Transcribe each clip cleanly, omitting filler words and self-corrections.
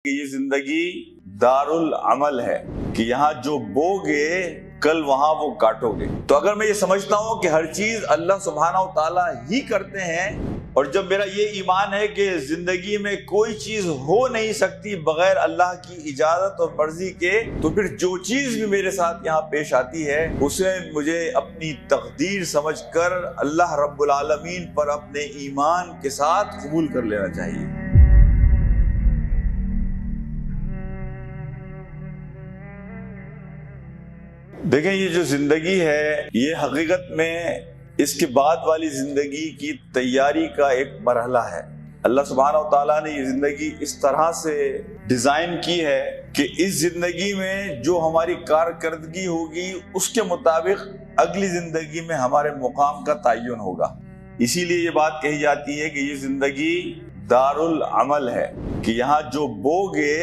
کہ یہ زندگی دارالعمل ہے کہ یہاں جو بوگے کل وہاں وہ کاٹو گے۔ تو اگر میں یہ سمجھتا ہوں کہ ہر چیز اللہ سبحانہ و تعالیٰ ہی کرتے ہیں، اور جب میرا یہ ایمان ہے کہ زندگی میں کوئی چیز ہو نہیں سکتی بغیر اللہ کی اجازت اور مرضی کے، تو پھر جو چیز بھی میرے ساتھ یہاں پیش آتی ہے اسے مجھے اپنی تقدیر سمجھ کر اللہ رب العالمین پر اپنے ایمان کے ساتھ قبول کر لینا چاہیے۔ دیکھیں، یہ جو زندگی ہے یہ حقیقت میں اس کے بعد والی زندگی کی تیاری کا ایک مرحلہ ہے۔ اللہ سبحانہ و تعالیٰ نے یہ زندگی اس طرح سے ڈیزائن کی ہے کہ اس زندگی میں جو ہماری کارکردگی ہوگی اس کے مطابق اگلی زندگی میں ہمارے مقام کا تعین ہوگا۔ اسی لیے یہ بات کہی جاتی ہے کہ یہ زندگی دارالعمل ہے کہ یہاں جو بوگے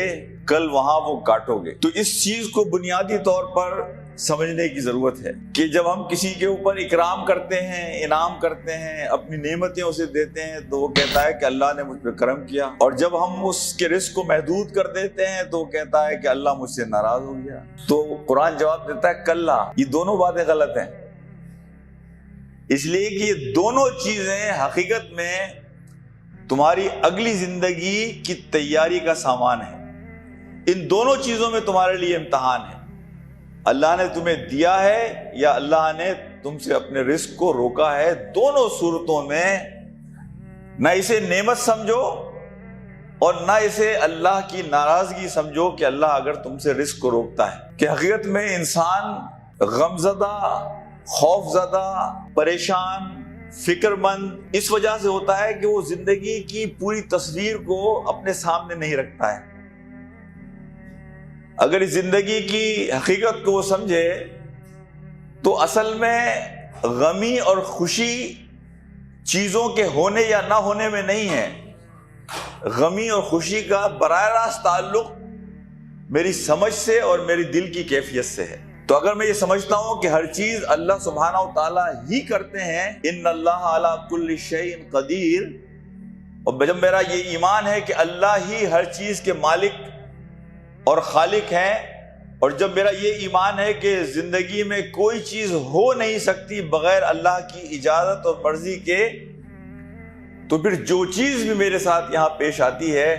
کل وہاں وہ کاٹو گے۔ تو اس چیز کو بنیادی طور پر سمجھنے کی ضرورت ہے کہ جب ہم کسی کے اوپر اکرام کرتے ہیں، انعام کرتے ہیں، اپنی نعمتیں اسے دیتے ہیں، تو وہ کہتا ہے کہ اللہ نے مجھ پہ کرم کیا، اور جب ہم اس کے رزق کو محدود کر دیتے ہیں تو وہ کہتا ہے کہ اللہ مجھ سے ناراض ہو گیا۔ تو قرآن جواب دیتا ہے کلا، یہ دونوں باتیں غلط ہیں، اس لیے کہ یہ دونوں چیزیں حقیقت میں تمہاری اگلی زندگی کی تیاری کا سامان ہے۔ ان دونوں چیزوں میں تمہارے لیے امتحان ہے۔ اللہ نے تمہیں دیا ہے یا اللہ نے تم سے اپنے رزق کو روکا ہے، دونوں صورتوں میں نہ اسے نعمت سمجھو اور نہ اسے اللہ کی ناراضگی سمجھو کہ اللہ اگر تم سے رزق کو روکتا ہے، کہ حقیقت میں انسان غمزدہ، خوف زدہ، پریشان، فکر مند اس وجہ سے ہوتا ہے کہ وہ زندگی کی پوری تصویر کو اپنے سامنے نہیں رکھتا ہے۔ اگر اس زندگی کی حقیقت کو وہ سمجھے تو اصل میں غمی اور خوشی چیزوں کے ہونے یا نہ ہونے میں نہیں ہے، غمی اور خوشی کا براہ راست تعلق میری سمجھ سے اور میری دل کی کیفیت سے ہے۔ تو اگر میں یہ سمجھتا ہوں کہ ہر چیز اللہ سبحانہ و تعالیٰ ہی کرتے ہیں، ان اللہ علی کل شیء قدیر، اور جب میرا یہ ایمان ہے کہ اللہ ہی ہر چیز کے مالک اور خالق ہیں، اور جب میرا یہ ایمان ہے کہ زندگی میں کوئی چیز ہو نہیں سکتی بغیر اللہ کی اجازت اور مرضی کے، تو پھر جو چیز بھی میرے ساتھ یہاں پیش آتی ہے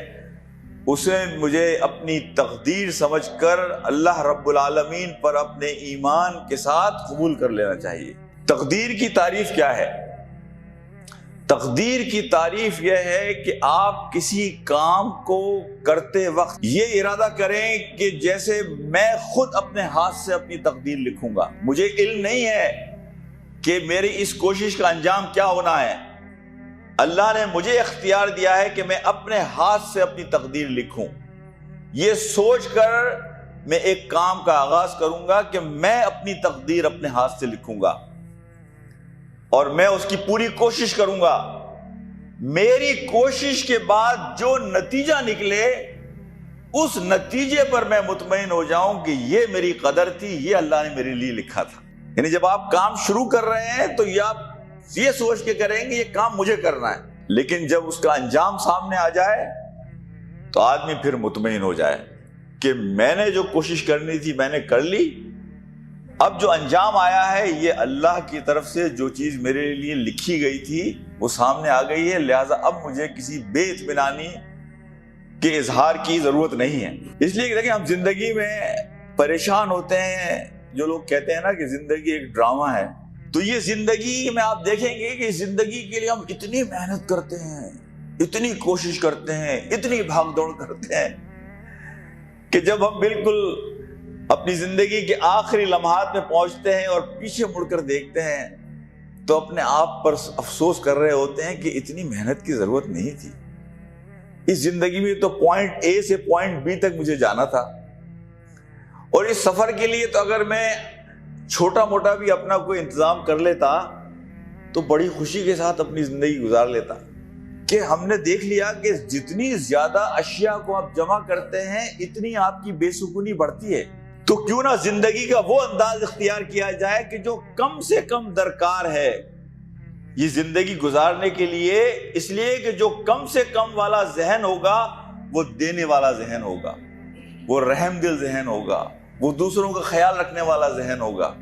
اسے مجھے اپنی تقدیر سمجھ کر اللہ رب العالمین پر اپنے ایمان کے ساتھ قبول کر لینا چاہیے۔ تقدیر کی تعریف کیا ہے؟ تقدیر کی تعریف یہ ہے کہ آپ کسی کام کو کرتے وقت یہ ارادہ کریں کہ جیسے میں خود اپنے ہاتھ سے اپنی تقدیر لکھوں گا۔ مجھے علم نہیں ہے کہ میری اس کوشش کا انجام کیا ہونا ہے، اللہ نے مجھے اختیار دیا ہے کہ میں اپنے ہاتھ سے اپنی تقدیر لکھوں۔ یہ سوچ کر میں ایک کام کا آغاز کروں گا کہ میں اپنی تقدیر اپنے ہاتھ سے لکھوں گا، اور میں اس کی پوری کوشش کروں گا۔ میری کوشش کے بعد جو نتیجہ نکلے اس نتیجے پر میں مطمئن ہو جاؤں کہ یہ میری قدر تھی، یہ اللہ نے میرے لیے لکھا تھا۔ یعنی جب آپ کام شروع کر رہے ہیں تو آپ یہ سوچ کے کریں گے یہ کام مجھے کرنا ہے، لیکن جب اس کا انجام سامنے آ جائے تو آدمی پھر مطمئن ہو جائے کہ میں نے جو کوشش کرنی تھی میں نے کر لی، اب جو انجام آیا ہے یہ اللہ کی طرف سے جو چیز میرے لیے لکھی گئی تھی وہ سامنے آ گئی ہے، لہٰذا اب مجھے کسی بے اطمینانی کے اظہار کی ضرورت نہیں ہے۔ اس لیے دیکھیں، ہم زندگی میں پریشان ہوتے ہیں، جو لوگ کہتے ہیں نا کہ زندگی ایک ڈرامہ ہے، تو یہ زندگی میں آپ دیکھیں گے کہ زندگی کے لیے ہم اتنی محنت کرتے ہیں، اتنی کوشش کرتے ہیں، اتنی بھاگ دوڑ کرتے ہیں کہ جب ہم بالکل اپنی زندگی کے آخری لمحات میں پہنچتے ہیں اور پیچھے مڑ کر دیکھتے ہیں تو اپنے آپ پر افسوس کر رہے ہوتے ہیں کہ اتنی محنت کی ضرورت نہیں تھی۔ اس زندگی میں تو پوائنٹ اے سے پوائنٹ بی تک مجھے جانا تھا، اور اس سفر کے لیے تو اگر میں چھوٹا موٹا بھی اپنا کوئی انتظام کر لیتا تو بڑی خوشی کے ساتھ اپنی زندگی گزار لیتا۔ کہ ہم نے دیکھ لیا کہ جتنی زیادہ اشیاء کو آپ جمع کرتے ہیں اتنی آپ کی بے سکونی بڑھتی ہے، تو کیوں نہ زندگی کا وہ انداز اختیار کیا جائے کہ جو کم سے کم درکار ہے یہ زندگی گزارنے کے لیے، اس لیے کہ جو کم سے کم والا ذہن ہوگا وہ دینے والا ذہن ہوگا، وہ رحم دل ذہن ہوگا، وہ دوسروں کا خیال رکھنے والا ذہن ہوگا۔